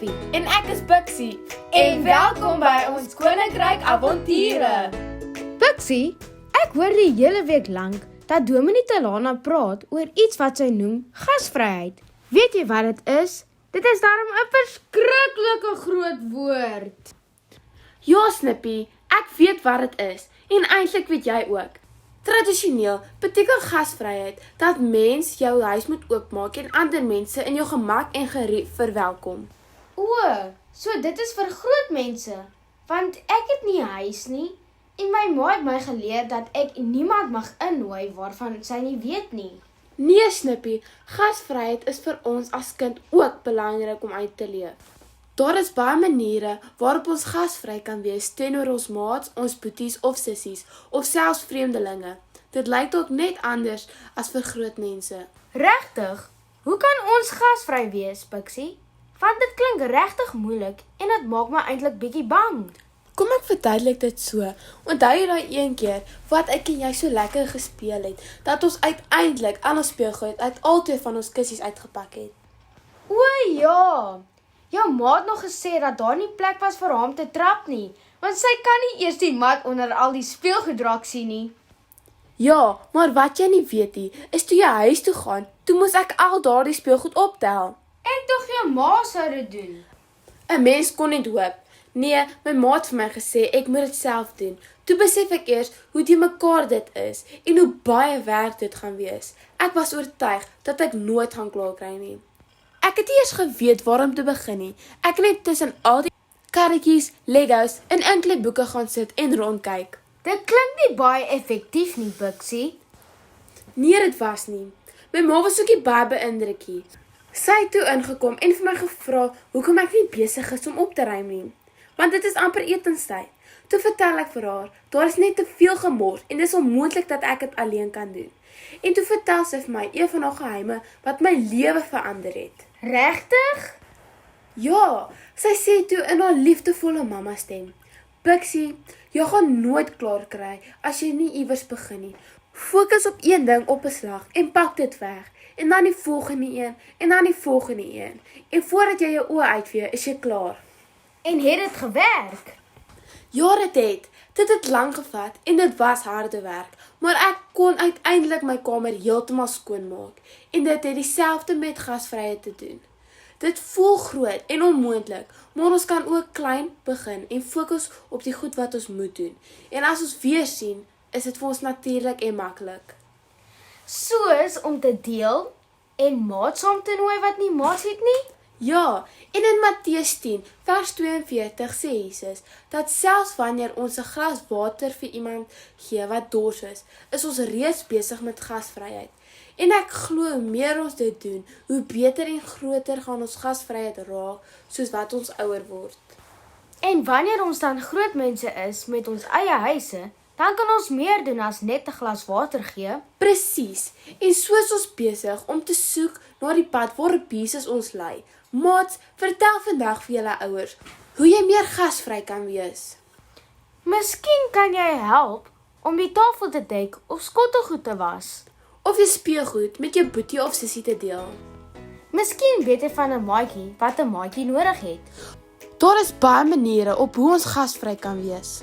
Snippie. En ek is Pixie. En welkom by ons Koninkryk Avonture. Pixie, ek hoor die hele week lank dat Dominee Talana praat oor iets wat sy noem gasvryheid. Weet jy wat dit is? Dit is daarom 'n verskriklike groot woord. Ja, Snippie, ek weet wat dit is. En eintlik weet jy ook. Tradisioneel beteken gasvryheid dat mens jou huis moet oopmaak en ander mense in jou gemak en gerief verwelkom. O, so dit is vir groot mense, want ek het nie 'n huis nie en my ma het my geleer dat ek niemand mag innooi waarvan sy nie weet nie. Nee, Snippie, gasvryheid is vir ons as kind ook belangrik om uit te leef. Daar is baie maniere waarop ons gasvry kan wees teenoor ons maats, ons boeties of sissies, of selfs vreemdelinge. Dit lyk dalk net anders as vir groot mense. Regtig? Hoe kan ons gasvry wees, Pixie? Want dit klink regtig moeilik en dit maak my eintlik bietjie bang. Kom ek verduidelik dit so. Onthou jy daai een keer wat ek en jy so lekker gespeel het, dat ons uiteindelik al ons speelgoed uit albei van ons kussies uitgepak het? O ja, jou ma het nog gesê dat daar nie plek was vir haar om te trap nie, want sy kan nie eers die mat onder al die speelgoed raak sien nie. Ja, maar wat jy nie weet nie, is toe jy huis toe gaan, toe moes ek al daardie speelgoed optel. Ek dink jou ma sou dit doen. 'n Mens kon nie hoop. Nee, my ma het vir my gesê ek moet dit self doen. Toe besef ek eers hoe te mekaar dit is en hoe baie werk dit gaan wees. Ek was oortuig dat ek nooit gaan klaar kry nie. Ek het nie eers geweet waar om te begin nie. Ek het net tussen al die karretjies, Legos en enkele boeke gaan sit en rondkyk. Dit klink nie baie effektief nie, Pixie. Nee, dit was nie. My ma was ook nie baie beïndruk nie. Sy het toe ingekom en vir my gevra hoekom ek nie besig is om op te ruim nie. Want dit is amper etenstyd. Toe vertel ek vir haar, daar is net te veel gemors en dit is onmoontlik dat ek dit alleen kan doen. En toe vertel sy vir my een van haar geheime wat my lewe verander het. Regtig? Ja, sy sê toe in haar liefdevolle mamma stem, Pixie, jy gaan nooit klaar kry as jy nie iewers begin nie. Fokus op een ding op 'n slag en pak dit weg. En dan die volgende een, en dan die volgende een. En voordat jy jou oë uitvee, is jy klaar. En het dit gewerk? Ja, dit het lank gevat en dit was harde werk, maar ek kon uiteindelik my kamer heeltemal skoon maak. En dit het dieselfde met gasvryheid te doen. Dit voel groot en onmoontlik, maar ons kan ook klein begin en fokus op die goed wat ons moet doen. En as ons weer sien, is dit vir ons natuurlik en maklik. Soos om te deel en maats saam te nooi wat nie maats het nie? Ja, en in Matteus 10 vers 42 sê Jesus, dat selfs wanneer ons 'n glas water vir iemand gee wat dors is ons reeds besig met gasvryheid. En ek glo hoe meer ons dit doen, hoe beter en groter gaan ons gasvryheid raak, soos wat ons ouer word. En wanneer ons dan groot mense is met ons eie huise, dan kan ons meer doen as net 'n glas water gee. Presies, en soos ons besig om te soek na die pad waarop Jesus ons lei. Maats, vertel vandag vir julle ouers, hoe jy meer gasvry kan wees. Miskien kan jy help om die tafel te dek of skottelgoed te was. Of jy speelgoed met jou boetie of sussie te deel. Miskien weet jy van 'n maatjie wat 'n maatjie nodig het. Daar is baie maniere op hoe ons gasvry kan wees.